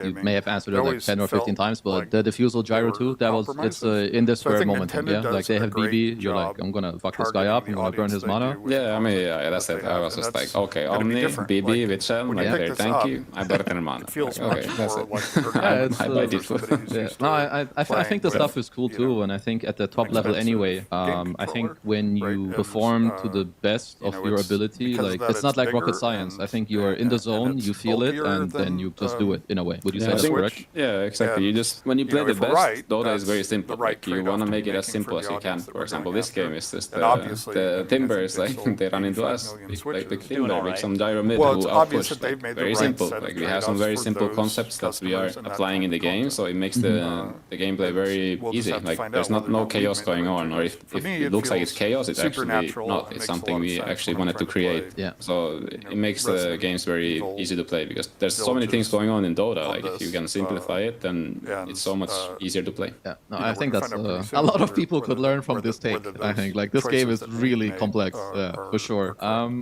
you may have answered it like 10 or 15 times, but the diffusal gyro too, it's in this very moment, yeah? Like they have BB, you're like, I'm gonna fuck this guy up, I'm gonna burn his mana. Yeah, I mean, that's it. I was just like, okay, Omni, BB, with Shell, like, there, thank you. I burn their mana. Okay, that's it. I buy default. No, I think the stuff is cool too, and I think at the top level anyway, I think when you perform to the best of your ability, like it's not like rocket science. I think you're in the zone, you feel it, and then you just do it in a way. Would you say that's correct? Yeah, exactly. You just, when you play the best, Dota is very simple. Like you want to make it as simple as you can. For example, this game is just the Timber is like they run into us. Like the Timber with some gyro mid who outpush. Like, very simple. Like we have some very simple concepts that we are applying in the game, so it makes the gameplay very easy. Like there's no chaos going on, or if it looks like it's chaos, it's actually not. It's something we actually wanted to create. Yeah. So it makes the games very easy to play because there's so many things going on in Dota. Like if you can simplify it, then it's so much easier to play. Yeah, no, I think that's a lot of people could learn from this take. I think like this game is really complex, for sure.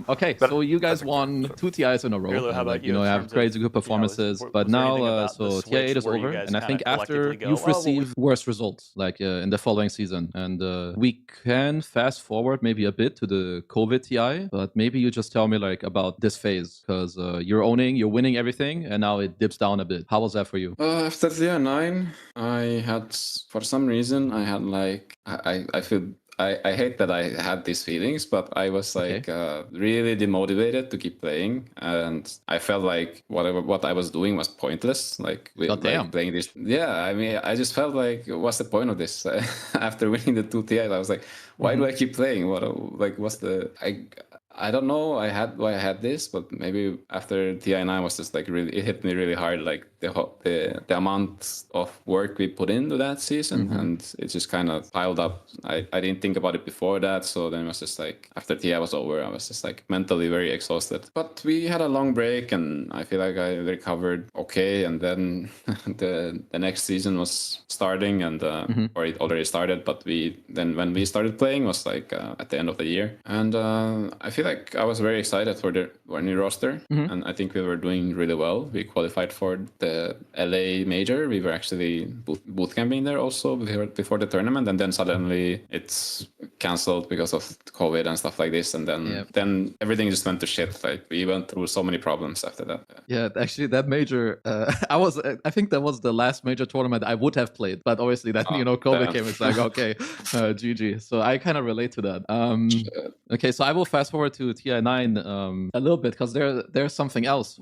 Okay, so you guys won 2 TIs in a row. How about you know, have crazy good performances, but now so TI 8 is over, and I think after you've received worse results, like in the following season, and we can fast forward maybe a bit to the COVID TI, but maybe you just tell me like about this phase, because you're winning everything, and now it dips down a bit. How was that for you? After TI 9, I had, for some reason, I had like, I feel, I hate that I had these feelings, but I was like really demotivated to keep playing, and I felt like what I was doing was pointless. Like, like playing this, yeah. I mean, I just felt like, what's the point of this? After winning the 2 TIs, I was like, why do I keep playing? What's the I don't know why I had this, but maybe after TI9 was just like really, it hit me really hard, like the amount of work we put into that season, and it just kind of piled up. I didn't think about it before that, so then it was just like, after TI was over, I was just like mentally very exhausted. But we had a long break, and I feel like I recovered okay, and then the next season was starting, and or it already started, but when we started playing was like at the end of the year, and I feel like I was very excited for our new roster, and I think we were doing really well. We qualified for the LA major. We were actually boot camping there also before the tournament, and then suddenly it's cancelled because of COVID and stuff like this, and then everything just went to shit. Like we went through so many problems after that. Yeah, actually that major, I think that was the last major tournament I would have played, but obviously that COVID came. It's like okay, GG. So I kind of relate to that. Okay, so I will fast forward to TI9 a little bit, because there's something else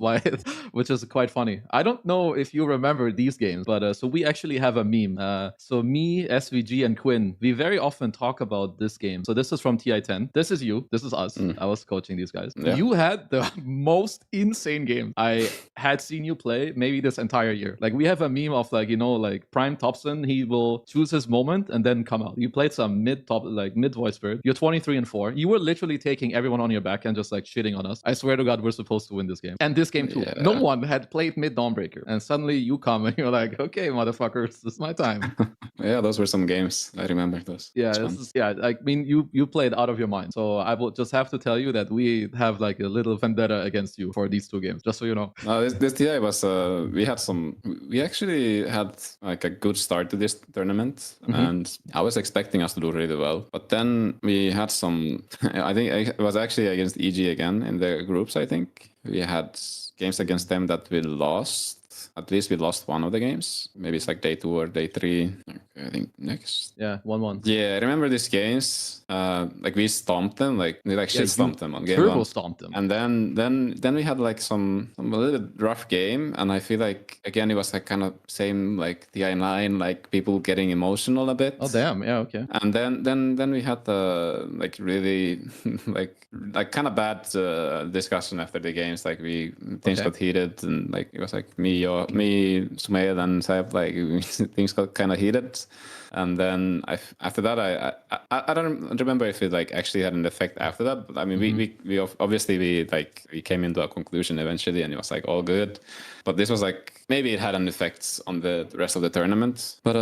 which is quite funny. I don't know if you remember these games, but so we actually have a meme. So me, SVG, and Quinn, we very often talk about this game. So this is from TI10. This is you. This is us. I was coaching these guys. Yeah. You had the most insane game I had seen you play maybe this entire year. Like we have a meme of like, like Prime Thompson, he will choose his moment and then come out. You played some mid voice spirit. You're 23-4. You were literally taking everyone on your back and just like shitting on us. I swear to God, we're supposed to win this game. And this game too. Yeah. No one had played mid Dawnbreaker. And suddenly you come and you're like, okay, motherfuckers, this is my time. Yeah, those were some games. I remember those. Yeah, I mean, you played out of your mind. So I will just have to tell you that we have like a little vendetta against you for these 2 games, just so you know. This TI was, we actually had like a good start to this tournament, and I was expecting us to do really well. But then we had some, I think it was actually against EG again in the groups, I think. We had games against them that we lost. At least we lost one of the games. Maybe it's like day 2 or day 3. I think next. Yeah, 1-1. Yeah, I remember these games. Like we stomped them. Like we shit stomped them on game 1. Turbo stomped them. And then we had like a little bit rough game. And I feel like again it was like kind of same like TI9, like people getting emotional a bit. Oh damn! Yeah, okay. And then we had the like really like kind of bad discussion after the games. Like things got heated, and like it was like me, Sumail, and Saib, like things got kind of heated. And then after that, I don't remember if it like actually had an effect after that. But I mean, we obviously we came into a conclusion eventually, and it was like all good. But this was like maybe it had an effect on the rest of the tournament. But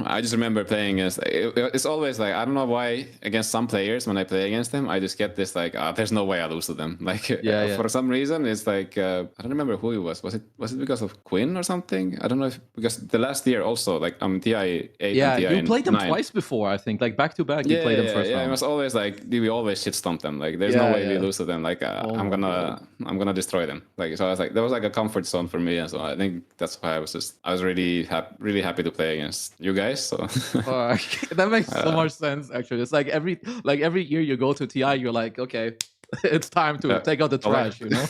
I just remember playing against. It's always like I don't know why against some players when I play against them, I just get this like there's no way I lose to them. Like for some reason it's like I don't remember who it was. Was it because of Quinn or something. I don't know if because the last year also like TI 8 Yeah, and TI you played them 9. twice before, I think, like back to back. You played them first round. It was always like we always shit stomp them. Like there's Yeah, no way we yeah. lose to them. Like Oh I'm my God. gonna destroy them. Like so I was like that was like a comfort zone for me, and so I think that's why I was really happy to play against you guys. So That makes so much sense. Actually, it's like every year you go to TI, you're like, okay, it's time to take out the trash, you know.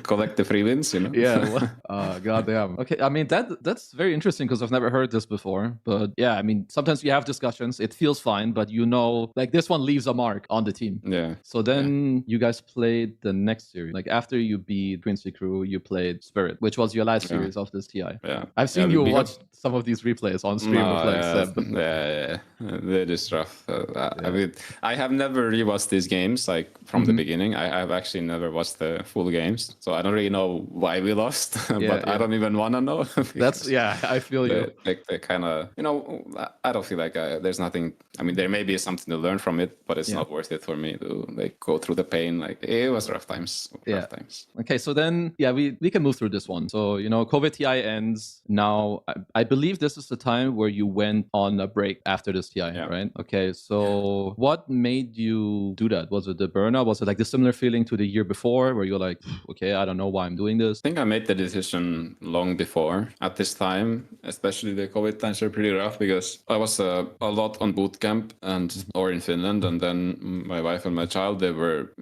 Collect the free wins, you know. Yeah. Goddamn. Okay. I mean that's very interesting because I've never heard this before. But yeah, I mean sometimes we have discussions. It feels fine, but you know, like this one leaves a mark on the team. Yeah. So then you guys played the next series. Like after you beat Princely Crew, you played Spirit, which was your last series of this TI. Yeah. I've seen you watch some of these replays on stream of like Seb. Yeah. That is rough. I mean, I have never rewatched these games like from the beginning. I've actually never watched the full games, so I don't really know why we lost. But I don't even want to know. That's I feel you. Like they kind of, you know, I don't feel like there's nothing. I mean, there may be something to learn from it, but it's not worth it for me to like go through the pain. Like it was rough times. Rough times. Okay, so then we can move through this one. So you know, COVID TI ends now. I believe this is the time where you went on a break after this TI, right? Okay, so what made you do that? Was it the burnout? Was it like the similar feeling to the year before where you're like, okay, I don't know why I'm doing this? I think I made the decision long before. At this time, especially the COVID times were pretty rough because I was a lot on boot camp or in Finland, and then my wife and my child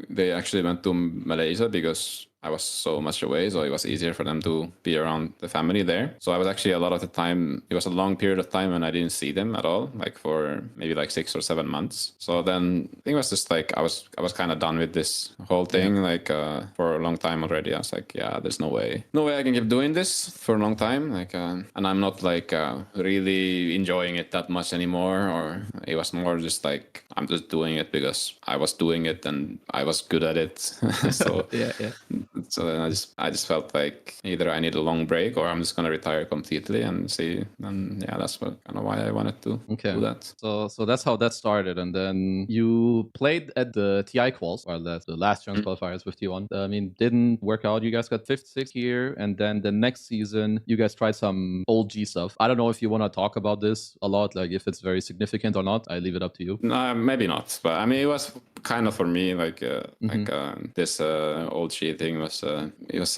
they actually went to Malaysia because I was so much away, so it was easier for them to be around the family there. So I was actually a lot of the time, it was a long period of time when I didn't see them at all, like for maybe like 6 or 7 months. So then I think it was just like I was kind of done with this whole thing, like for a long time already. I was like, yeah, there's no way I can keep doing this for a long time. Like, and I'm not like really enjoying it that much anymore. Or it was more just like I'm just doing it because I was doing it and I was good at it. So So then I just felt like either I need a long break or I'm just gonna retire completely and see. And that's kind of why I wanted to do that. So that's how that started. And then you played at the TI quals, or the last chance qualifiers with T1. I mean, didn't work out. You guys got 5th, 6th here, and then the next season you guys tried some old G stuff. I don't know if you want to talk about this a lot, like if it's very significant or not. I leave it up to you. No, maybe not. But I mean, it was kind of for me like this old G thing was it was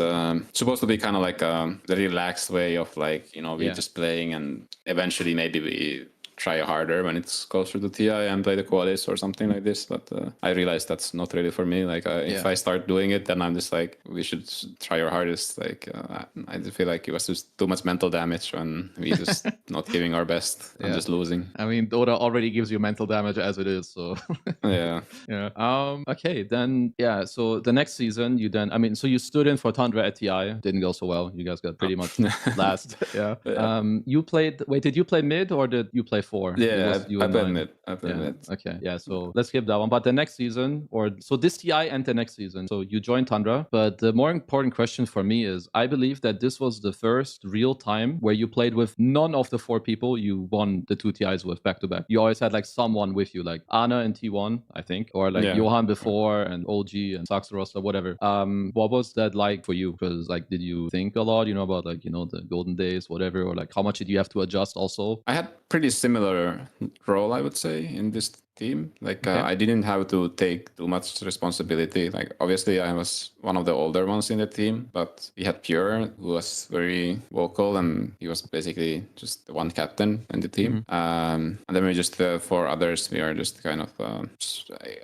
supposed to be kind of like the relaxed way of like, you know, we just playing and eventually maybe we try harder when it's closer to TI and play the qualis or something like this. But I realized that's not really for me. Like if I start doing it, then I'm just like, we should try our hardest. Like I feel like it was just too much mental damage when we just not giving our best and just losing. I mean, Dota already gives you mental damage as it is, so yeah. Okay, then so the next season so you stood in for Tundra at TI, didn't go so well. You guys got pretty much last. You played, did you play mid or did you play 4? Yeah, I played mid. Okay, so let's skip that one. But the next season, so this TI and the next season, so you joined Tundra. But the more important question for me is, I believe that this was the first real time where you played with none of the 4 people you won the 2 TIs with back to back. You always had like someone with you, like Anna and T1, I think, or like Johan before and OG and Saxaros or whatever. What was that like for you? Because like, did you think a lot, about like, the golden days, whatever, or like how much did you have to adjust also? I had pretty similar role, I would say, in this team. Like I didn't have to take too much responsibility. Like obviously I was one of the older ones in the team, but we had Pure, who was very vocal, and he was basically just the one captain in the team. And then we just the 4 others, we are just kind of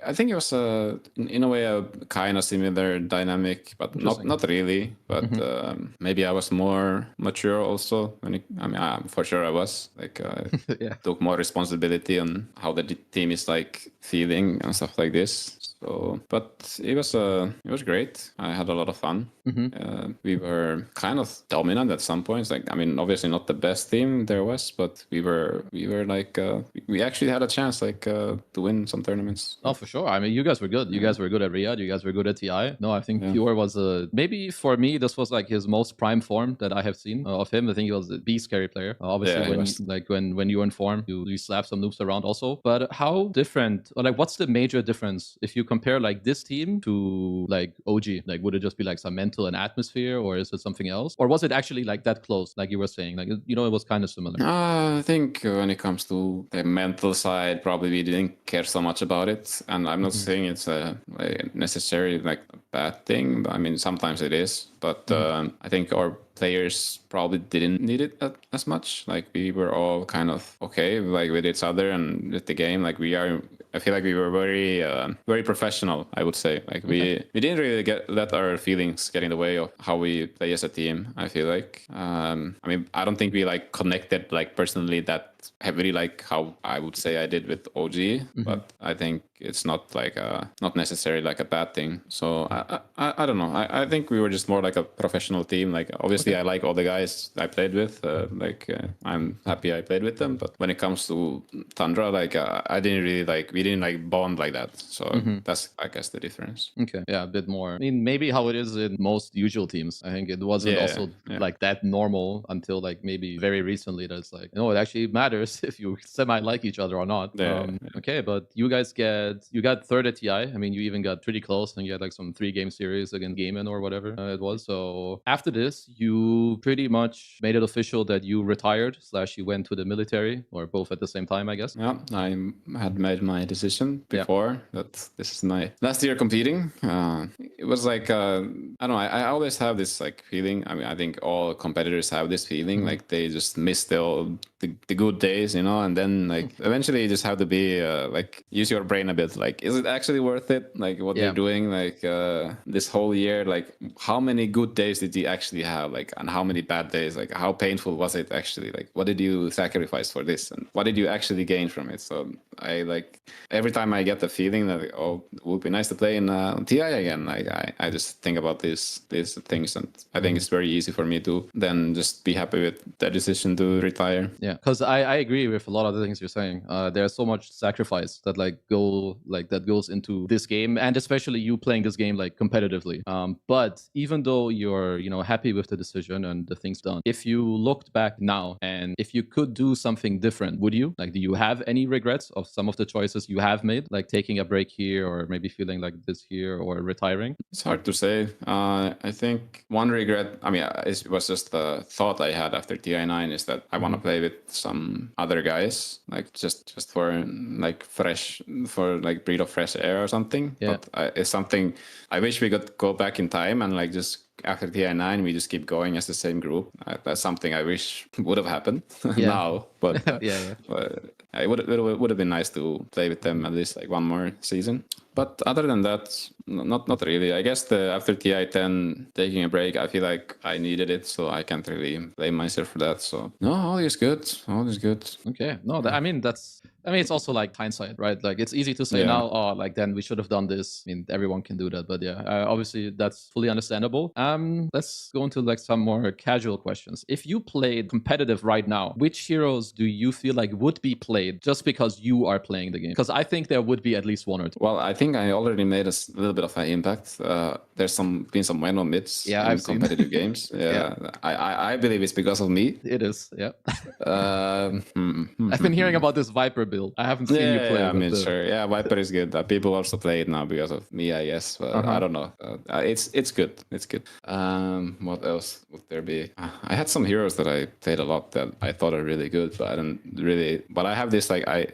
I think it was in a way a kind of similar dynamic, but not really. But maybe I was more mature also. For sure I was like took more responsibility on how the team is like feeling and stuff like this. So, but it was great. I had a lot of fun. We were kind of dominant at some points. Like, I mean, obviously not the best team there was, but we were like we actually had a chance like to win some tournaments. Oh, for sure. I mean, you guys were good. You guys were good at Riyadh. You guys were good at TI. No, I think Pure was maybe for me this was like his most prime form that I have seen of him. I think he was a beast carry player. Obviously, when you were in form, you slap some noobs around also. But how different, or like, what's the major difference if you compare like this team to like OG? Like, would it just be like some mental and atmosphere, or is it something else? Or was it actually like that close, like you were saying? Like, you know, it was kind of similar. I think when it comes to the mental side, probably we didn't care so much about it. And I'm not saying it's a necessarily like a bad thing. But I mean, sometimes it is. But I think our players probably didn't need it as much. Like we were all kind of okay, like with each other and with the game. Like I feel like we were very professional, I would say. Like we didn't really let our feelings get in the way of how we play as a team, I feel like. I mean, I don't think we like connected like personally that heavily like how I would say I did with OG, but I think it's not like not necessarily like a bad thing. So I don't know. I think we were just more like a professional team. Like obviously I like all the guys I played with. I'm happy I played with them. But when it comes to Tundra, like I didn't really like we didn't like bond like that. So that's I guess the difference. Okay, yeah, a bit more. I mean, maybe how it is in most usual teams. I think it wasn't also like that normal until like maybe very recently. That's like, no, it actually matters if you semi like each other or not. Okay, but you guys got third at TI. I mean, you even got pretty close, and you had like some 3-game series against Gaiman or whatever it was. So after this, you pretty much made it official that you retired / you went to the military, or both at the same time, I guess. Yeah, I had made my decision before that this is my last year competing. It was like I don't know. I always have this like feeling. I mean, I think all competitors have this feeling like they just miss the good days, you know, and then like eventually you just have to be like use your brain a bit. Like, is it actually worth it? Like what you're doing? Like this whole year, like how many good days did you actually have? Like, and how many bad days? Like, how painful was it actually? Like, what did you sacrifice for this, and what did you actually gain from it? So I like every time I get the feeling that it would be nice to play in TI again. Like I just think about these things, and I think it's very easy for me to then just be happy with the decision to retire. Yeah, because I agree with a lot of the things you're saying. There's so much sacrifice that that goes into this game, and especially you playing this game like competitively. But even though you're happy with the decision and the things done, if you looked back now and if you could do something different, would you? Like, do you have any regrets of some of the choices you have made, like taking a break here, or maybe feeling like this here, or retiring? It's hard to say. I think one regret, I mean, it was just the thought I had after TI9 is that I want to play with some other guys, like just for like breathe of fresh air or something. Yeah. But it's something I wish we could go back in time and like just after TI9 we just keep going as the same group. That's something I wish would have happened now, but but it would have been nice to play with them at least like one more season. But other than that, not really. I guess after TI10 taking a break, I feel like I needed it, so I can't really blame myself for that. So no, all is good. All is good. Okay. No, I mean it's also like hindsight, right? Like it's easy to say now, oh, like then we should have done this. I mean, everyone can do that, but obviously that's fully understandable. Let's go into like some more casual questions. If you played competitive right now, which heroes do you feel like would be played just because you are playing the game? Because I think there would be at least one or two. Well, I think I already made a little bit of an impact. There's been some well-known mids in competitive games. Yeah, I believe it's because of me. It is. Yeah. I've been hearing about this Viper build. I haven't seen you play. Yeah, I mean, sure. Yeah, Viper is good. People also play it now because of me, I guess. But I don't know. It's good. It's good. What else would there be? I had some heroes that I played a lot that I thought are really good, but I don't really. But I have this like I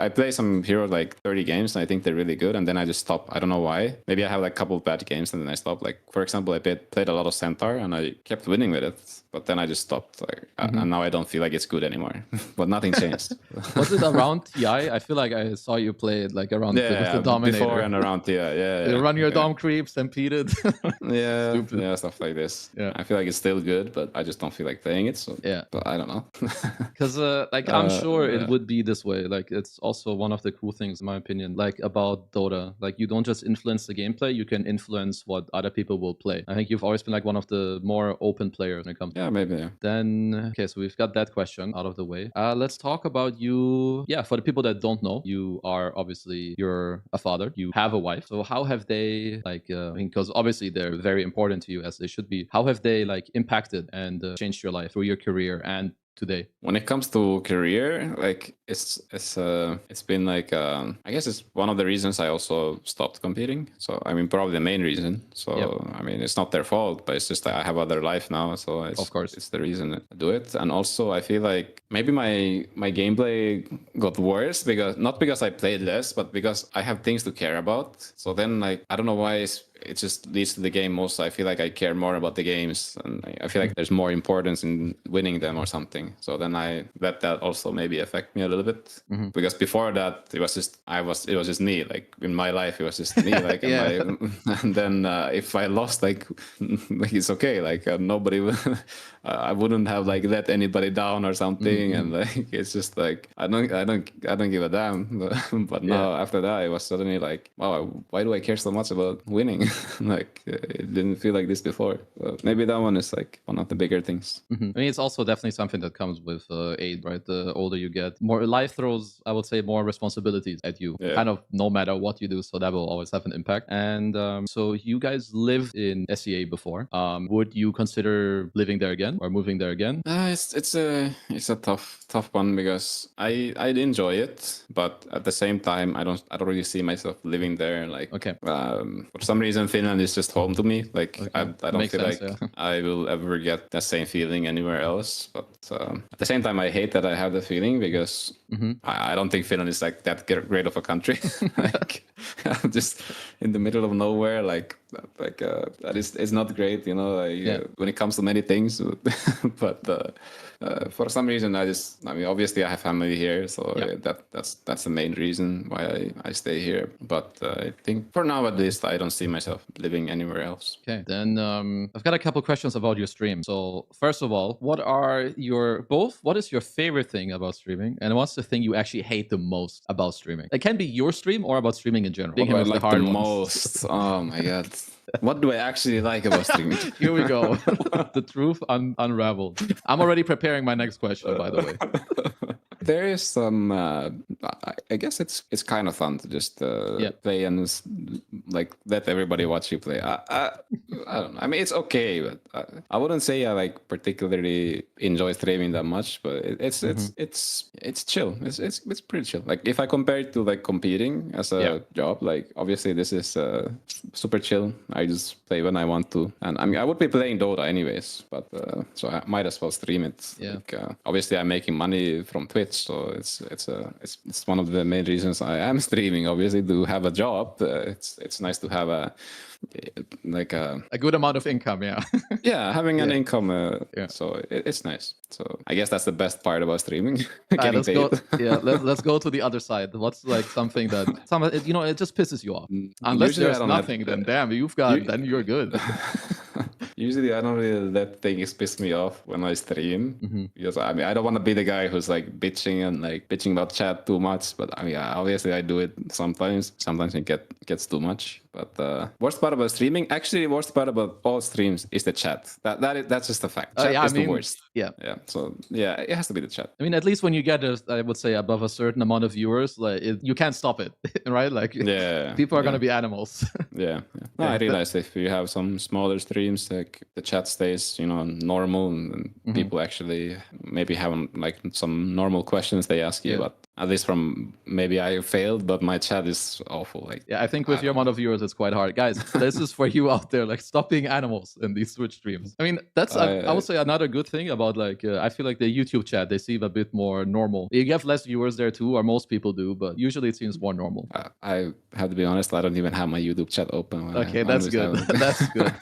play some heroes like 30 games and I think they're really good, and then I just stop. I don't know why. Maybe I have like a couple of bad games and then I stop. Like for example, I played a lot of Centaur and I kept winning with it, but then I just stopped. Like and now I don't feel like it's good anymore. But nothing changed. Was it around TI? I feel like I saw you play it like around with the Dominator. Before and around TI. Yeah. You run your Dom creep, stampeded. Stuff like this. Yeah, I feel like it's still good, but I just don't feel like playing it. So but I don't know. Because I'm sure it would be this way. Like it's also one of the cool things, in my opinion, like about Dota. Like you don't just influence the gameplay, you can influence what other people will play. I think you've always been like one of the more open players when it comes. Yeah, maybe. Yeah. Then okay, so we've got that question out of the way. Let's talk about you. Yeah, for the people that don't know, you're a father. You have a wife. So how have they because obviously they're very important to you as they should be. How have they like impacted and changed your life through your career and today? When it comes to career, like it's been like I guess it's one of the reasons I also stopped competing. So I mean, probably the main reason. So I mean, it's not their fault, but it's just that I have other life now. So Of course, it's the reason to do it. And also, I feel like maybe my gameplay got worse not because I played less, but because I have things to care about. So then, like, I don't know why it just leads to the game most. I feel like I care more about the games, and I feel like there's more importance in winning them or something. So then I let that also maybe affect me a little bit, because before that it was just me. Like in my life, it was just me. Like and then if I lost, like it's okay. Like nobody, I wouldn't have like let anybody down or something, and like it's just like I don't give a damn. But now after that, it was suddenly like, wow, why do I care so much about winning? Like it didn't feel like this before. So maybe that one is like one of the bigger things. I mean, it's also definitely something that comes with age, right? The older you get, more life throws, I would say, more responsibilities at you, kind of no matter what you do. So that will always have an impact. And so you guys lived in SEA before. Would you consider living there again or moving there again? It's a tough one, because I enjoy it, but at the same time I don't really see myself living there. Like for some reason Finland is just home to me. Like I don't Makes feel sense, like I will ever get that same feeling anywhere else. But at the same time, I hate that I have the feeling, because I don't think Finland is like that great of a country. Like just in the middle of nowhere, like that is, it's not great, you know. Like, when it comes to many things, but for some reason I mean, obviously I have family here, so that's the main reason why I stay here. But I think for now at least I don't see myself living anywhere else. Okay, then I've got a couple questions about your stream. So first of all, what is your favorite thing about streaming, and what's the thing you actually hate the most about streaming? It can be your stream or about streaming in general. What do I like the most? Oh my god. What do I actually like about streaming? Here we go. The truth unraveled. I'm already preparing my next question, by the way. There is some I guess it's kind of fun to just play and like let everybody watch you play. I don't know. I mean, it's okay, but I wouldn't say I like particularly enjoy streaming that much. But it's chill. It's pretty chill. Like if I compare it to like competing as a job, like obviously this is super chill. I just play when I want to, and I mean I would be playing Dota anyways, but so I might as well stream it. Yeah. Like, obviously I'm making money from Twitch, so it's one of the main reasons I am streaming. Obviously, to have a job, it's nice to have a good amount of income. Having an income. So it's nice. So I guess that's the best part about streaming. Let's go to the other side. What's like something that it just pisses you off? Unless there's nothing, then damn, then you're good. Usually I don't really let things piss me off when I stream, because I mean I don't want to be the guy who's like bitching about chat too much. But I mean obviously I do it sometimes. Sometimes it gets too much. But worst part about streaming, actually the worst part about all streams is the chat. That's just a fact. Chat is the worst. Yeah. So it has to be the chat. I mean, at least when you get I would say above a certain amount of viewers, like you can't stop it, right? Like people are gonna be animals. No, I realize if you have some smaller streams, like the chat stays, normal, and people actually maybe have like some normal questions they ask you. But at least from maybe I failed, but my chat is awful. Like I think with your amount of viewers, it's quite hard, guys. This is for you out there. Like, stop being animals in these Twitch streams. I mean, that's I would say another good thing about like I feel like the YouTube chat, they seem a bit more normal. You have less viewers there too, or most people do, but usually it seems more normal. I have to be honest, I don't even have my YouTube chat open. Okay, that's good. That's good.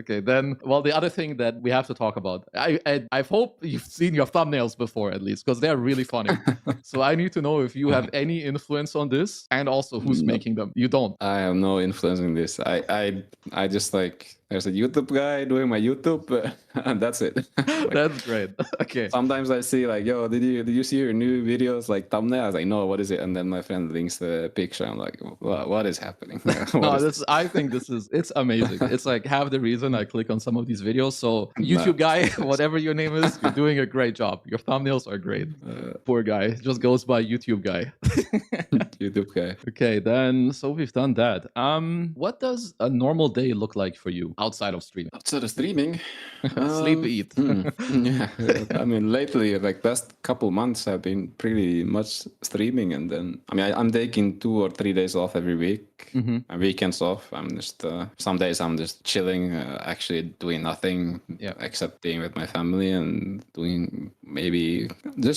Okay, then, well, the other thing that we have to talk about, I hope you've seen your thumbnails before, at least, because they're really funny. So I need to know if you have any influence on this, and also who's making them. You don't. I have no influence in this. I just like, there's a YouTube guy doing my YouTube, and that's it. Like, that's great. Okay. Sometimes I see like, yo, did you see your new videos like thumbnail? I was like, no, what is it? And then my friend links the picture. I'm like, what is happening? I think it's amazing. It's like half the reason when I click on some of these videos. So YouTube guy, whatever your name is, you're doing a great job. Your thumbnails are great. Poor guy, just goes by YouTube guy. YouTube guy. Okay, then so we've done that. What does a normal day look like for you outside of streaming? Outside of streaming, Sleep, eat. Yeah, I mean, lately, like past couple months, I've been pretty much streaming, and then I'm taking 2 or 3 days off every week. And weekends off. I'm just some days I'm just chilling, actually doing nothing except being with my family and doing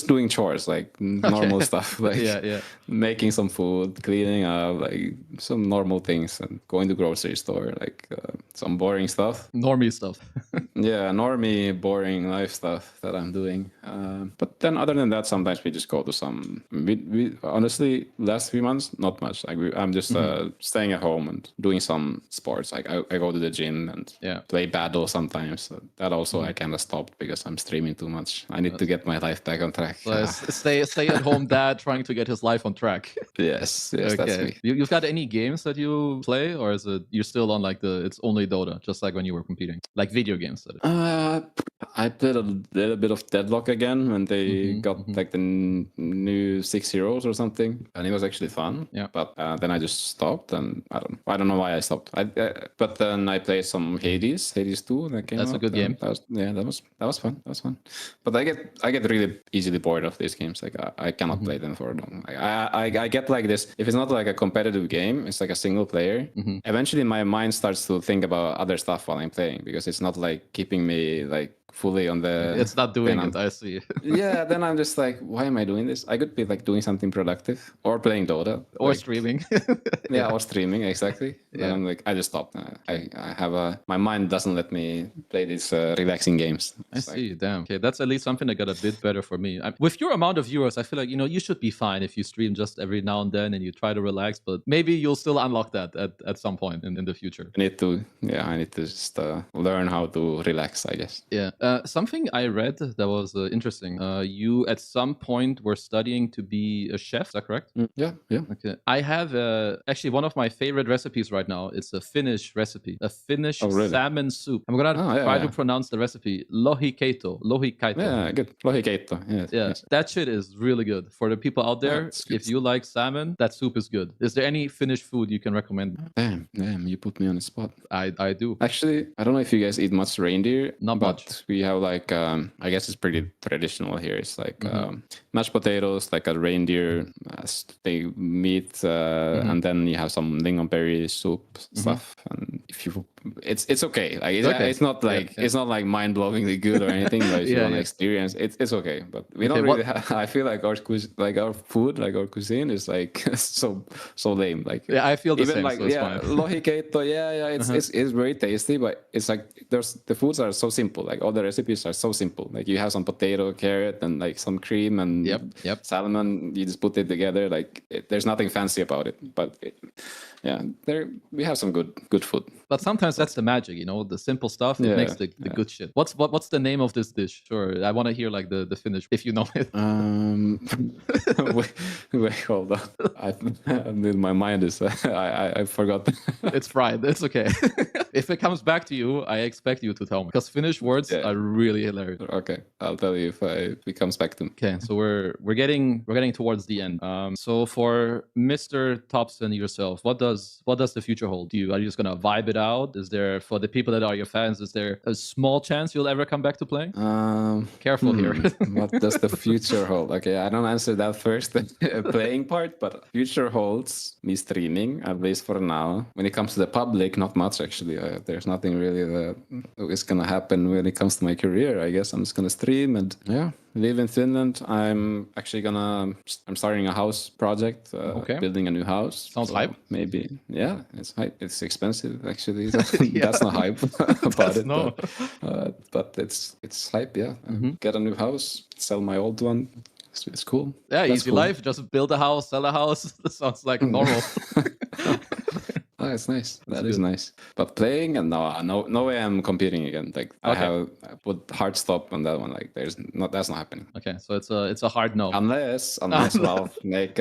doing chores, like normal stuff, like making some food, cleaning up, like some normal things, and going to grocery store, like some boring stuff. Normie stuff. Yeah, normie, boring life stuff that I'm doing. But then other than that, sometimes we just go to some. We honestly, last 3 months, not much. Like I'm just staying at home and doing some sports. Like I go to the gym and play battle sometimes. So that also I kind of stopped because I'm streaming too much. I need to get my life back on track. So stay at home dad trying to get his life on track. Yes, that's me. You've got any games that you play, or is it you're still on like it's only Dota, just like when you were competing, like video games? I played a little bit of Deadlock again when they got like the new 6 heroes or something, and it was actually fun. Yeah. But then I just stopped, and I don't know why I stopped. But then I played some Hades 2. That's a good game. That was fun. But I get really easily bored of these games. Like I cannot play them for long. I get like this. If it's not like a competitive game, it's like a single player. Eventually, my mind starts to think about other stuff while I'm playing because it's not like keeping me like fully on the. It's not doing it. I see. Yeah, then I'm just like, why am I doing this? I could be like doing something productive or playing Dota or streaming. Or streaming, exactly. And I'm like, I just stopped. I have my mind doesn't let me play these relaxing games. I see. Damn. Okay, that's at least something that got a bit better for me. With your amount of viewers, I feel like you should be fine if you stream just every now and then and you try to relax. But maybe you'll still unlock that at some point in the future. I need to just learn how to relax, I guess. Yeah. Something I read that was interesting. You at some point were studying to be a chef. Is that correct? Yeah. Okay. I have actually one of my favorite recipes right now. It's a Finnish recipe, a Finnish salmon soup. I'm gonna try to pronounce the recipe. Lohikeito. Yeah, good. Lohikeito. Yes. That shit is really good. For the people out there, if you like salmon, that soup is good. Is there any Finnish food you can recommend? Damn, you put me on the spot. I do. Actually, I don't know if you guys eat much reindeer. Not much. We have like I guess it's pretty traditional here. It's like mashed potatoes, like a reindeer meat, and then you have some lingonberry soup stuff. And if you, it's okay. Like it's not like it's not like mind-blowingly good or anything. But if you want to experience, it's okay. But we don't really. I feel like our food, like our cuisine, is like so lame. Like I feel the same. Like so it's fine. Lohikeito, it's very tasty, but it's like the foods are so simple. Like all the recipes are so simple. Like you have some potato, carrot, and like some cream and salmon. You just put it together. Like there's nothing fancy about it. But we have some good food. But sometimes that's the magic, the simple stuff. It makes the good shit. What's the name of this dish? Sure, I want to hear like the Finnish, if you know it. Wait, hold on. My mind is I forgot. It's fried. It's okay. If it comes back to you, I expect you to tell me because Finnish words are really hilarious. Okay, I'll tell you if it comes back to me. Okay, so we're getting towards the end. So for Mr. Thompson yourself, what does the future hold? Are you just gonna vibe it out? Is there, for the people that are your fans, is there a small chance you'll ever come back to playing? Careful here. What does the future hold? Okay, I don't answer that first, playing part, but future holds me streaming, at least for now. When it comes to the public, not much actually. There's nothing really that is gonna happen when it comes to my career. I guess I'm just gonna stream and live in Finland. I'm starting a house project, building a new house. Sounds hype. Maybe, it's hype. It's expensive actually. That's not hype about it. No. But it's hype. Yeah, get a new house, sell my old one. It's cool. Yeah, that's easy cool. Life. Just build a house, sell a house. That sounds like normal. Oh, it's nice. That is nice. But playing, and no way I'm competing again. Like I put hard stop on that one. Like that's not happening. Okay, so it's a hard no. Unless Valve make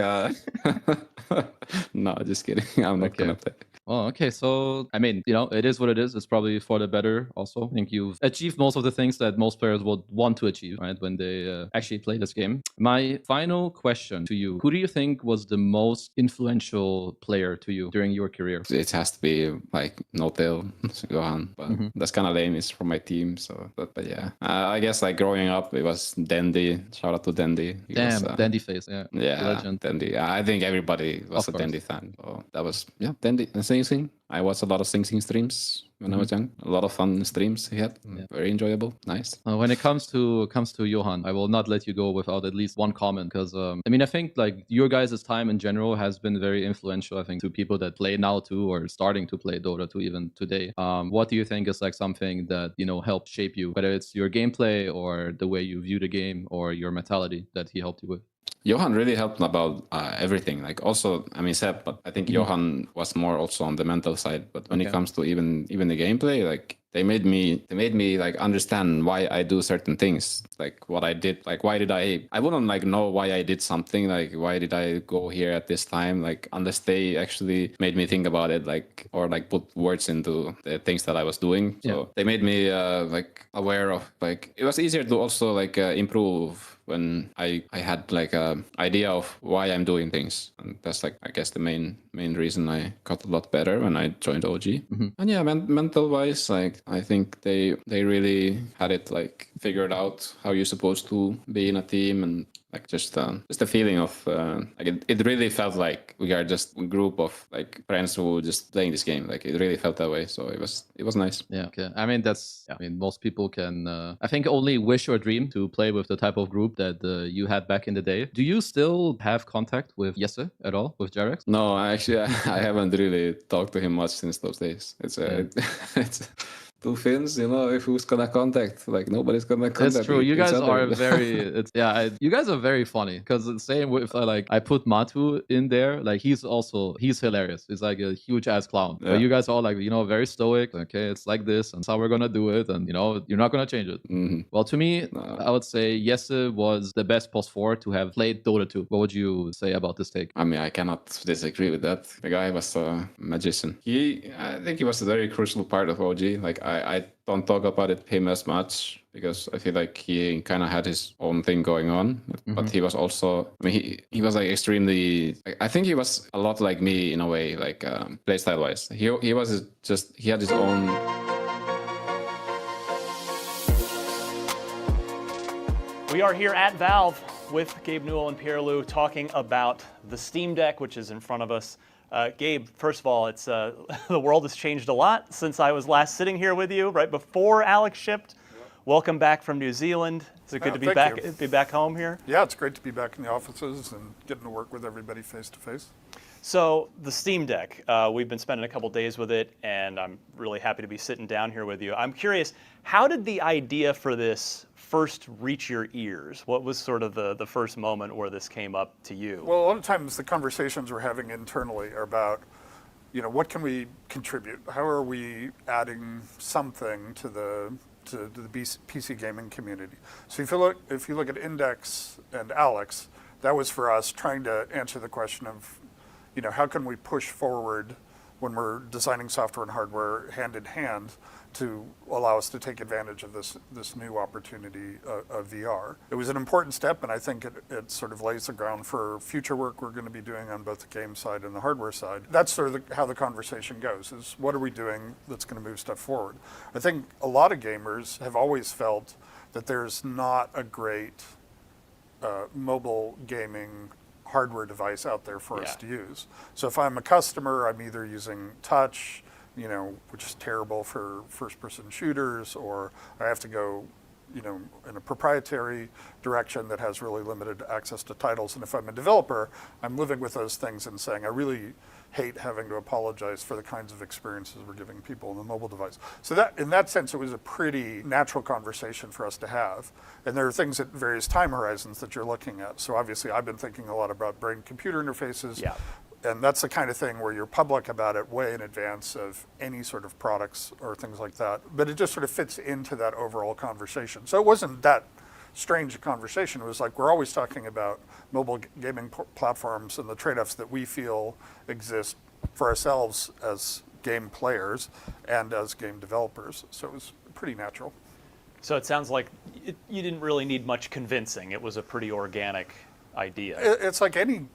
no, just kidding. I'm not gonna play. Well, okay. So, I mean, it is what it is. It's probably for the better also. I think you've achieved most of the things that most players would want to achieve, right, when they actually play this game. My final question to you, who do you think was the most influential player to you during your career? It has to be like No-Tail, Johan, but that's kind of lame. It's from my team, so but yeah, I guess like growing up, it was Dendy. Shout out to Dendy. Damn, Dendy face, yeah, legend. Dendy. I think everybody was a Dendy fan. So that was Dendy. And Sing Sing. I watched a lot of Sing Sing streams when I was young. A lot of fun streams he had. Very enjoyable. Nice. When it comes to Johan, I will not let you go without at least one comment because I mean I think like your guys' time in general has been very influential. I think to people that play now too or starting to play Dota 2 even today. What do you think is like something that helped shape you, whether it's your gameplay or the way you view the game or your mentality that he helped you with? Johan really helped about everything. Like also, I mean, Seb, but I think Johan was more also on the mental side. But when it comes to even the gameplay, like they made me like understand why I do certain things, like what I did, like why did I wouldn't like know why I did something, like why did I go here at this time, like unless they actually made me think about it, like or like put words into the things that I was doing. So they made me like aware of, like it was easier to also like improve when I had like a idea of why I'm doing things, and that's like I guess the main reason I got a lot better when I joined OG. And yeah, mental wise, like I think they really had it like figured out how you're supposed to be in a team, and like just the feeling of like it really felt like we are just a group of like friends who just playing this game. Like it really felt that way, so it was nice. Yeah, okay. I mean most people can I think only wish or dream to play with the type of group that you had back in the day. Do you still have contact with Jesse at all, with Jarex? No, actually I haven't really talked to him much since those days. It's it's two Finns, if who's gonna contact? Like nobody's gonna contact. That's true. You guys are very. You guys are very funny because the same with like I put Matu in there. Like he's hilarious. He's like a huge ass clown. Yeah. But you guys are like very stoic. Okay, it's like this, and that's how we're gonna do it, and you're not gonna change it. Well, to me, I would say Jesse was the best post 4 to have played Dota 2. What would you say about this take? I mean, I cannot disagree with that. The guy was a magician. I think he was a very crucial part of OG. Like I don't talk about him as much because I feel like he kind of had his own thing going on, but he was also, I mean, he was like extremely, I think he was a lot like me in a way, like playstyle wise. He had his own. We are here at Valve with Gabe Newell and Pierre-Loup talking about the Steam Deck, which is in front of us. Gabe, first of all, it's the world has changed a lot since I was last sitting here with you, right before Alex shipped. Yep. Welcome back from New Zealand. Is it good to be back home here? Yeah, it's great to be back in the offices and getting to work with everybody face to face. So the Steam Deck, we've been spending a couple days with it, and I'm really happy to be sitting down here with you. I'm curious, how did the idea for this first reach your ears? What was sort of the first moment where this came up to you? Well, a lot of times the conversations we're having internally are about, what can we contribute? How are we adding something to the PC gaming community? So if you look at Index and Alex, that was for us trying to answer the question of, how can we push forward when we're designing software and hardware hand in hand to allow us to take advantage of this new opportunity of VR. It was an important step, and I think it sort of lays the ground for future work we're going to be doing on both the game side and the hardware side. That's sort of how the conversation goes, is what are we doing that's going to move stuff forward? I think a lot of gamers have always felt that there's not a great mobile gaming hardware device out there for us to use. So if I'm a customer, I'm either using touch, which is terrible for first-person shooters, or I have to go, in a proprietary direction that has really limited access to titles. And if I'm a developer, I'm living with those things and saying, I really hate having to apologize for the kinds of experiences we're giving people on the mobile device. So that, in that sense, it was a pretty natural conversation for us to have. And there are things at various time horizons that you're looking at. So obviously, I've been thinking a lot about brain-computer interfaces. Yeah. And that's the kind of thing where you're public about it way in advance of any sort of products or things like that. But it just sort of fits into that overall conversation. So it wasn't that strange a conversation. It was like we're always talking about mobile gaming platforms and the trade-offs that we feel exist for ourselves as game players and as game developers. So it was pretty natural. So it sounds like you didn't really need much convincing. It was a pretty organic idea. It's like any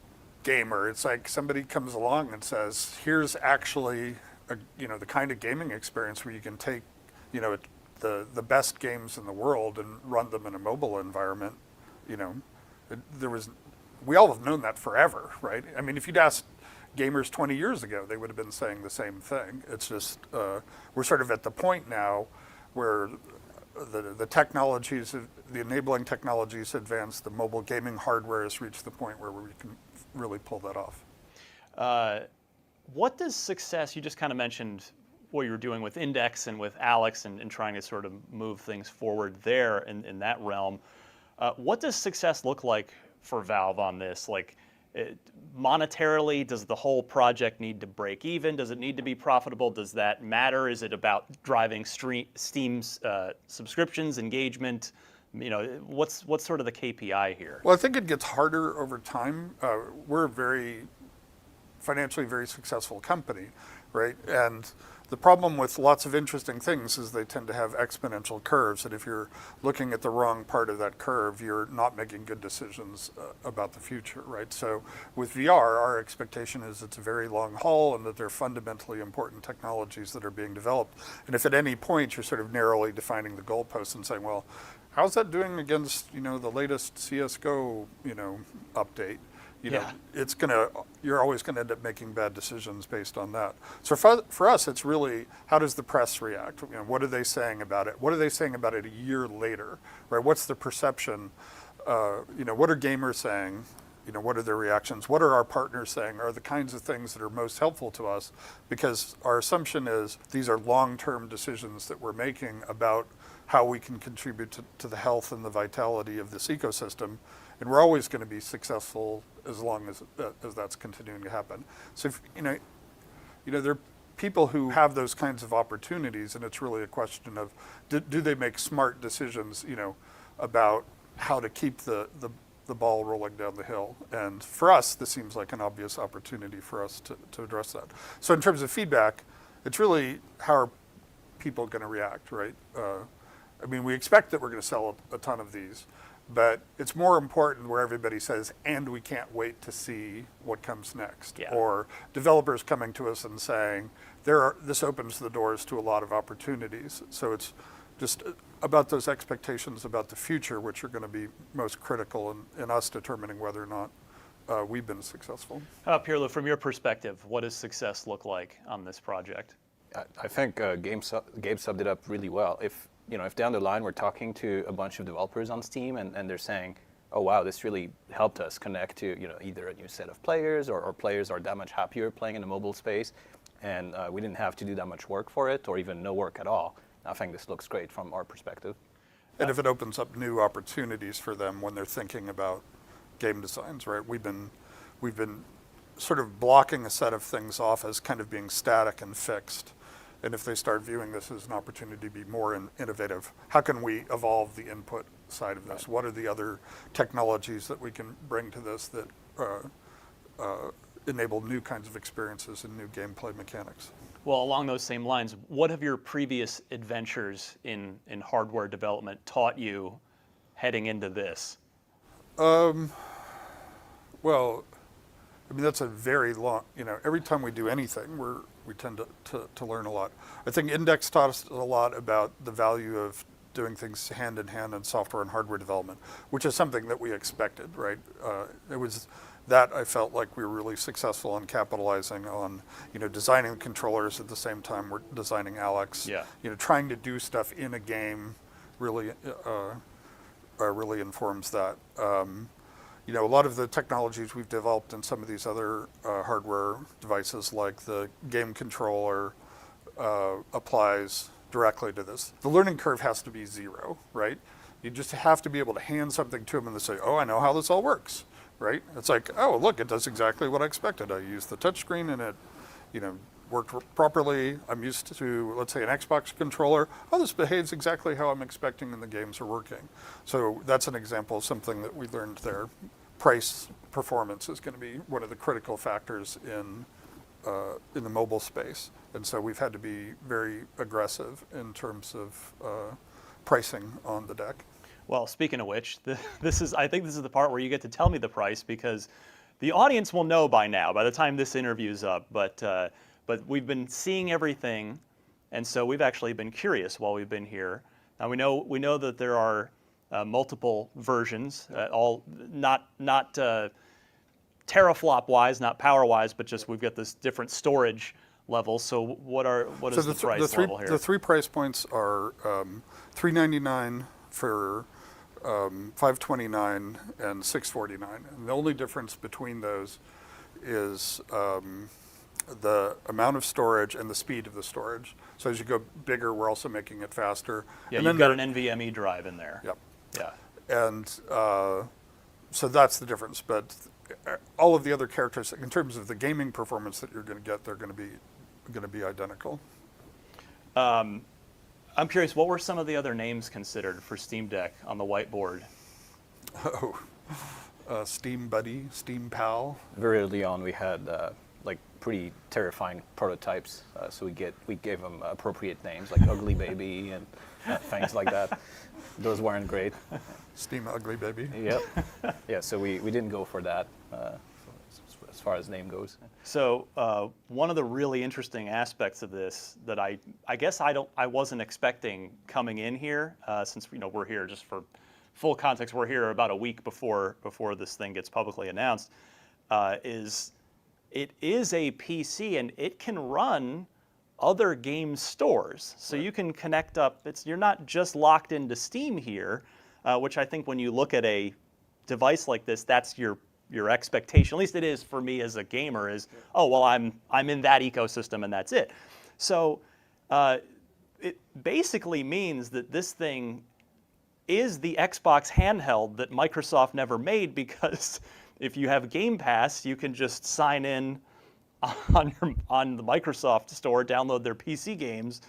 gamer. It's like somebody comes along and says, here's actually the kind of gaming experience where you can take the best games in the world and run them in a mobile environment. We all have known that forever, right? I mean, if you'd asked gamers 20 years ago, they would have been saying the same thing. It's just we're sort of at the point now where the technologies, the enabling technologies advance, the mobile gaming hardware has reached the point where we can really pull that off. What does success, you just kind of mentioned what you were doing with Index and with Alex and trying to sort of move things forward there in that realm. What does success look like for Valve on this? Like monetarily, does the whole project need to break even? Does it need to be profitable? Does that matter? Is it about driving Steam's subscriptions, engagement? What's sort of the KPI here? Well, I think it gets harder over time. We're a very financially very successful company, right? And the problem with lots of interesting things is they tend to have exponential curves, and if you're looking at the wrong part of that curve, you're not making good decisions about the future, right? So with VR, our expectation is it's a very long haul and that they're fundamentally important technologies that are being developed. And if at any point you're sort of narrowly defining the goalposts and saying, well, how's that doing against, the latest CSGO, update? You're always gonna end up making bad decisions based on that. So for us, it's really, how does the press react? What are they saying about it? What are they saying about it a year later, right? What's the perception? What are gamers saying? What are their reactions? What are our partners saying are the kinds of things that are most helpful to us? Because our assumption is these are long-term decisions that we're making about how we can contribute to the health and the vitality of this ecosystem. And we're always going to be successful as long as that's continuing to happen. So if, there are people who have those kinds of opportunities, and it's really a question of do they make smart decisions, about how to keep the ball rolling down the hill. And for us, this seems like an obvious opportunity for us to address that. So in terms of feedback, it's really how are people going to react, right? We expect that we're going to sell a ton of these. But it's more important where everybody says, and we can't wait to see what comes next. Yeah. Or developers coming to us and saying, this opens the doors to a lot of opportunities. So it's just about those expectations about the future, which are going to be most critical in us determining whether or not we've been successful. How about Pirlo, from your perspective, what does success look like on this project? I think Gabe summed it up really well. If down the line we're talking to a bunch of developers on Steam and they're saying, oh wow, this really helped us connect to either a new set of players or players are that much happier playing in the mobile space, and we didn't have to do that much work for it or even no work at all. I think this looks great from our perspective. And if it opens up new opportunities for them when they're thinking about game designs, right? We've been sort of blocking a set of things off as kind of being static and fixed. And if they start viewing this as an opportunity to be more innovative, how can we evolve the input side of this? What are the other technologies that we can bring to this that enable new kinds of experiences and new gameplay mechanics? Well, along those same lines, what have your previous adventures in hardware development taught you heading into this? Well, that's a very long, every time we do anything, we tend to learn a lot. I think Index taught us a lot about the value of doing things hand in hand in software and hardware development, which is something that we expected, right? It was that I felt like we were really successful in capitalizing on, designing controllers at the same time we're designing Alex. Yeah. Trying to do stuff in a game really informs that. A lot of the technologies we've developed in some of these other hardware devices, like the game controller, applies directly to this. The learning curve has to be zero, right? You just have to be able to hand something to them and they say, oh, I know how this all works, right? It's like, oh, look, it does exactly what I expected. I used the touchscreen and it, worked properly. I'm used to, let's say, an Xbox controller. Oh, this behaves exactly how I'm expecting and the games are working. So that's an example of something that we learned there. Price performance is going to be one of the critical factors in in the mobile space, and so we've had to be very aggressive in terms of pricing on the deck. Well, speaking of which, I think this is the part where you get to tell me the price, because the audience will know by now, by the time this interview's up. But we've been seeing everything, and so we've actually been curious while we've been here. Now we know that there are multiple versions, all not teraflop wise, not power wise, but just we've got this different storage levels. So what is the price level here? The three price points are $399 for 529 and 649. And the only difference between those is the amount of storage and the speed of the storage. So as you go bigger, we're also making it faster. Yeah, and you've got an NVMe drive in there. Yep. Yeah. And so that's the difference. But all of the other characteristics, in terms of the gaming performance that you're going to get, they're going to be identical. I'm curious, what were some of the other names considered for Steam Deck on the whiteboard? Steam Buddy, Steam Pal. Very early on, we had like pretty terrifying prototypes, so we gave them appropriate names like Ugly Baby and things like that. Those weren't great. Steam Ugly Baby. Yep. Yeah, so we didn't go for that as far as name goes. So one of the really interesting aspects of this that I guess I wasn't expecting coming in here, since we're here just for full context, we're here about a week before this thing gets publicly announced, is it is a PC and it can run other game stores. So you can connect up, you're not just locked into Steam here, which I think when you look at a device like this, that's your expectation. At least it is for me as a gamer, is, oh, well, I'm in that ecosystem and that's it. So it basically means that this thing is the Xbox handheld that Microsoft never made, because if you have Game Pass, you can just sign in on the Microsoft store, download their PC games.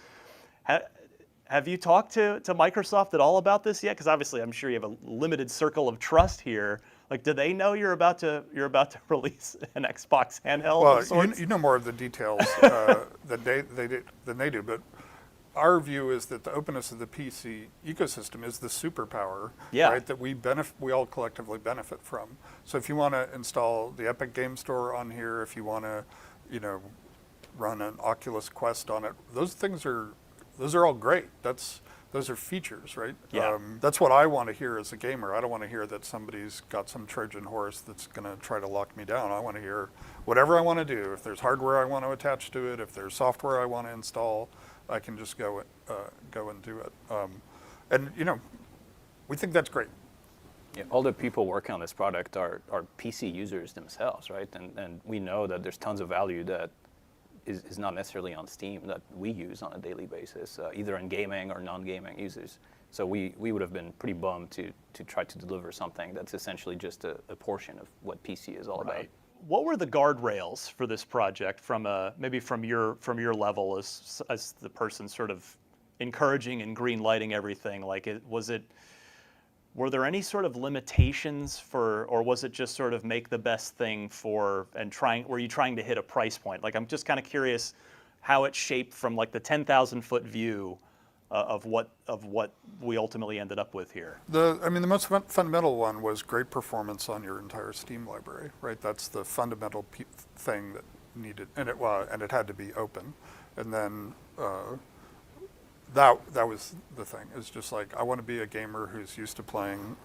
Have you talked to Microsoft at all about this yet? Because obviously, I'm sure you have a limited circle of trust here. Like, do they know you're about to release an Xbox handheld? Well, you know more of the details than they do, but our view is that the openness of the PC ecosystem is the superpower, right? That we all collectively benefit from. So if you want to install the Epic Game Store on here, if you want to, run an Oculus Quest on it, those are all great. Those are features, right? Yeah. That's what I want to hear as a gamer. I don't want to hear that somebody's got some Trojan horse that's going to try to lock me down. I want to hear whatever I want to do. If there's hardware I want to attach to it, if there's software I want to install, I can just go and do it. And we think that's great. Yeah, all the people working on this product are PC users themselves, right? And we know that there's tons of value that is not necessarily on Steam that we use on a daily basis, either in gaming or non-gaming users. So we would have been pretty bummed to try to deliver something that's essentially just a portion of what PC is all about. What were the guardrails for this project from maybe from your level as the person sort of encouraging and green lighting everything? Like, were there any sort of limitations or was it just sort of make the best thing were you trying to hit a price point? Like, I'm just kind of curious how it shaped from like the 10,000-foot view of what we ultimately ended up with here. The most fundamental one was great performance on your entire Steam library, right? That's the fundamental thing that needed, and it had to be open, and then that was the thing. It's just like, I want to be a gamer who's used to playing,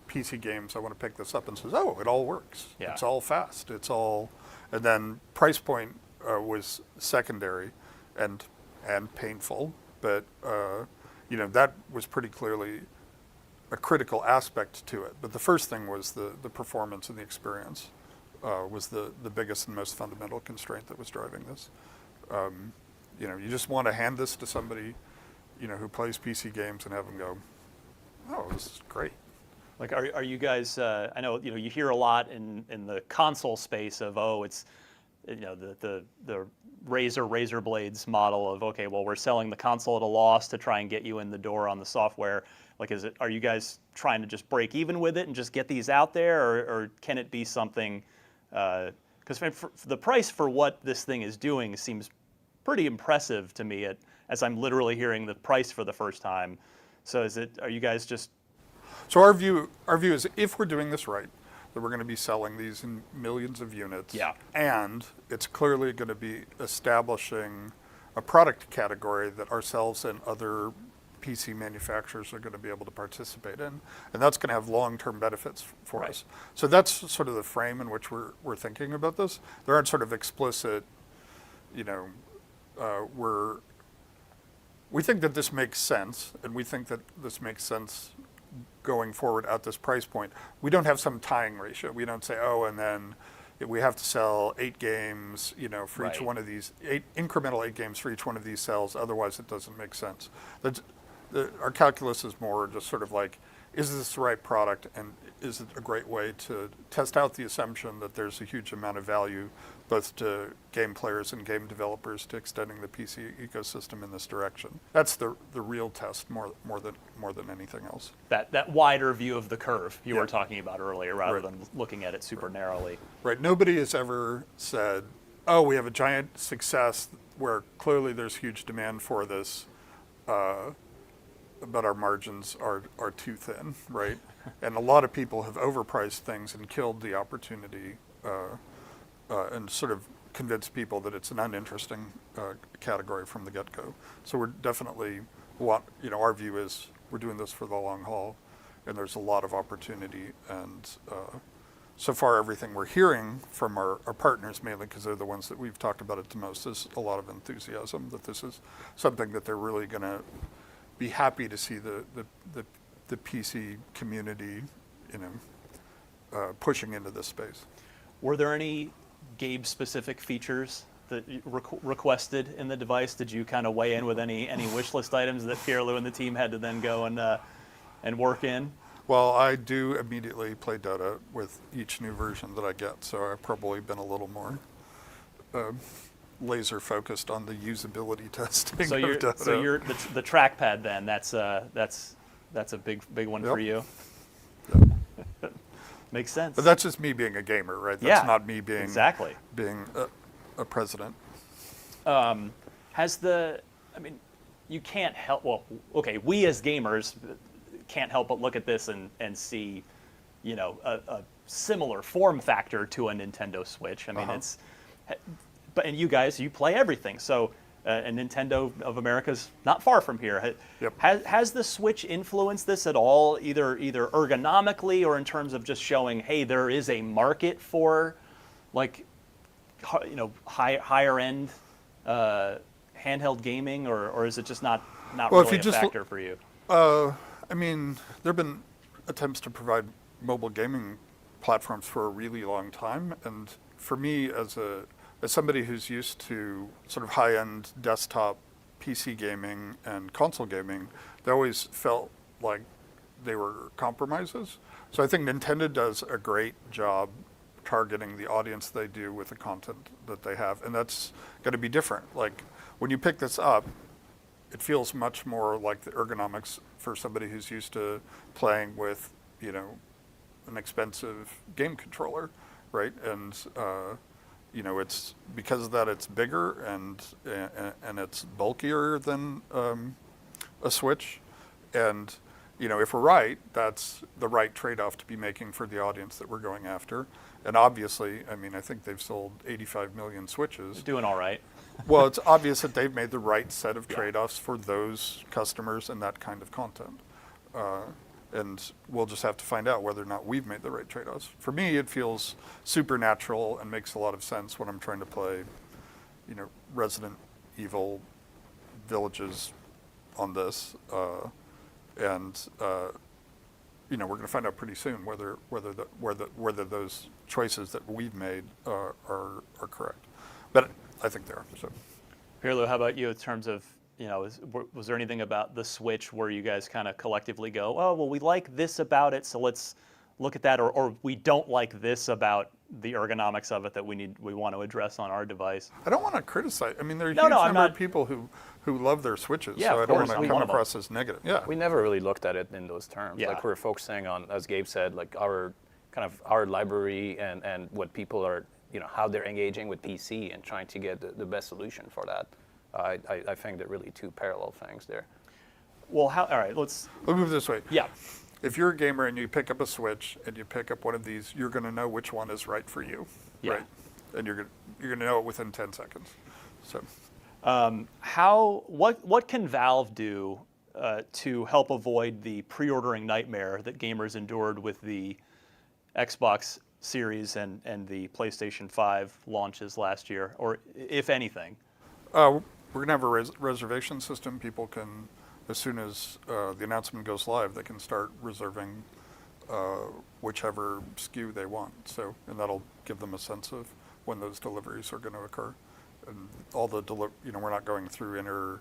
PC games. I want to pick this up and says, oh, it all works. Yeah. It's all fast. And then price point was secondary, and painful, but that was pretty clearly a critical aspect to it. But the first thing was the performance and the experience was the biggest and most fundamental constraint that was driving this. You just want to hand this to somebody, who plays PC games and have them go, oh, this is great. Like, are you guys? I know you hear a lot in the console space of, oh, it's the razor blades model of, okay, well, we're selling the console at a loss to try and get you in the door on the software. Like, are you guys trying to just break even with it and just get these out there, or can it be something Because the price for what this thing is doing seems pretty impressive to me as I'm literally hearing the price for the first time. So are you guys just... So our view is, if we're doing this right, that we're going to be selling these in millions of units. Yeah. And it's clearly going to be establishing a product category that ourselves and other PC manufacturers are going to be able to participate in. And that's going to have long-term benefits for us. So that's sort of the frame in which we're thinking about this. There aren't sort of explicit, we think that this makes sense, and we think that this makes sense going forward at this price point. We don't have some tying ratio. We don't say, oh, and then we have to sell 8 games, for each one of these, incremental 8 games for each one of these cells, otherwise it doesn't make sense. Our calculus is more just sort of like, is this the right product, and is it a great way to test out the assumption that there's a huge amount of value both to game players and game developers to extending the PC ecosystem in this direction. That's the real test more than anything else. That wider view of the curve you were talking about earlier, rather than looking at it super narrowly. Right. Nobody has ever said, oh, we have a giant success where clearly there's huge demand for this, but our margins are too thin, right? And a lot of people have overpriced things and killed the opportunity and sort of convinced people that it's an uninteresting category from the get-go. So we're definitely, our view is we're doing this for the long haul, and there's a lot of opportunity. And so far, everything we're hearing from our partners, mainly because they're the ones that we've talked about it the most, is a lot of enthusiasm that this is something that they're really going to be happy to see the PC community, pushing into this space. Were there any Gabe-specific features that you requested in the device? Did you kind of weigh in with any wish list items that Pierre-Loup and the team had to then go and work in? Well, I do immediately play Dota with each new version that I get, so I've probably been a little more laser focused on the usability testing of Dota. So you're the trackpad then. That's a big one for you. Yep. Makes sense. But that's just me being a gamer, right? That's not me being being a president. You can't help. Well, okay, we as gamers can't help but look at this and see, a similar form factor to a Nintendo Switch. I mean, and you guys, you play everything. So, and Nintendo of America's not far from here. Yep. Has the Switch influenced this at all, either ergonomically or in terms of just showing, hey, there is a market for, higher end handheld gaming, or is it just not really a factor for you? I mean, there have been attempts to provide mobile gaming platforms for a really long time, and for me, as somebody who's used to sort of high-end desktop PC gaming and console gaming, they always felt like they were compromises. So I think Nintendo does a great job targeting the audience they do with the content that they have, and that's going to be different. Like, when you pick this up, it feels much more like the ergonomics for somebody who's used to playing with, an expensive game controller, right? And it's because of that, it's bigger and it's bulkier than a Switch. And if we're right, that's the right trade-off to be making for the audience that we're going after. And obviously, I think they've sold 85 million Switches. Doing all right. Well, it's obvious that they've made the right set of trade-offs for those customers and that kind of content. And we'll just have to find out whether or not we've made the right trade-offs. For me, it feels supernatural and makes a lot of sense when I'm trying to play, Resident Evil Villages on this. And we're going to find out pretty soon whether those choices that we've made are correct. But I think they are. So, Pierre-Loup, how about you in terms of, was there anything about the Switch where you guys kind of collectively go, oh, well, we like this about it, so let's look at that, or we don't like this about the ergonomics of it that we want to address on our device? I don't want to criticize. There are a huge number of people who love their Switches, so I don't want to come across as negative. Yeah. We never really looked at it in those terms. Yeah. Like, we're focusing on, as Gabe said, like our library and what people are how they're engaging with PC and trying to get the best solution for that. I think they're really two parallel things there. Well, all right, let's move this way. Yeah. If you're a gamer and you pick up a Switch and you pick up one of these, you're going to know which one is right for you, Yeah. right? And you're going to know it within 10 seconds. So, what can Valve do to help avoid the pre-ordering nightmare that gamers endured with the Xbox Series and the PlayStation 5 launches last year, or if anything? we're going to have a reservation system. People can, as soon as the announcement goes live, they can start reserving whichever SKU they want. So, and that'll give them a sense of when those deliveries are going to occur. And all the we're not going through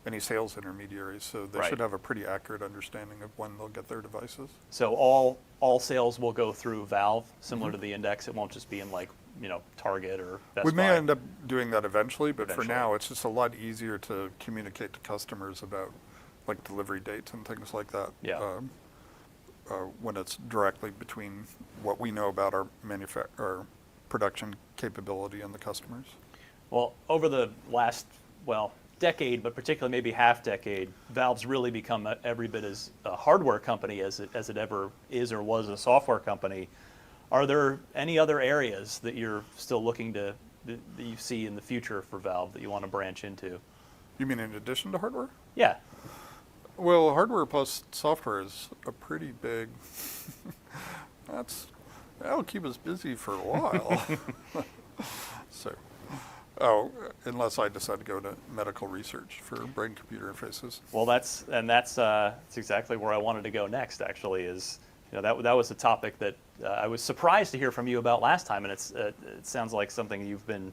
any sales intermediaries, so they Right. should have a pretty accurate understanding of when they'll get their devices. So all sales will go through Valve, similar to the Index. It won't just be in Target or Best We may Buy. end up doing that eventually, but Eventually. for now, it's just a lot easier to communicate to customers about like delivery dates and things like that. Yeah. When it's directly between what we know about our our production capability and the customers. Well, over the last, decade, but particularly maybe half decade, Valve's really become every bit as a hardware company as it ever is or was a software company. Are there any other areas that you're still looking that you see in the future for Valve that you want to branch into? You mean in addition to hardware? Yeah. Well, hardware plus software is a pretty big. That'll keep us busy for a while. So, unless I decide to go to medical research for brain-computer interfaces. Well, that's exactly where I wanted to go next. Actually, is that was a topic that I was surprised to hear from you about last time, and it sounds like something you've been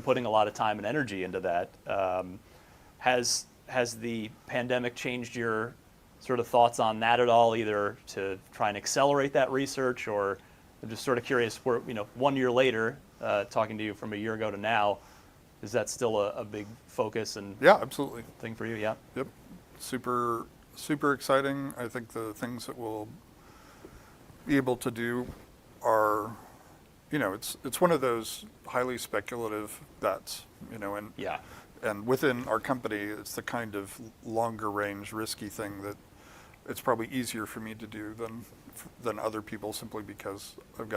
putting a lot of time and energy into that. Has the pandemic changed your sort of thoughts on that at all, either to try and accelerate that research, or I'm just sort of curious, where 1 year later, talking to you from a year ago to now, is that still a big focus and Yeah, absolutely. thing for you? Yeah. Yep. Super, super exciting. I think the things that we'll be able to do are, it's one of those highly speculative bets, and Yeah. and within our company, it's the kind of longer range risky thing that it's probably easier for me to do than other people, simply because I've got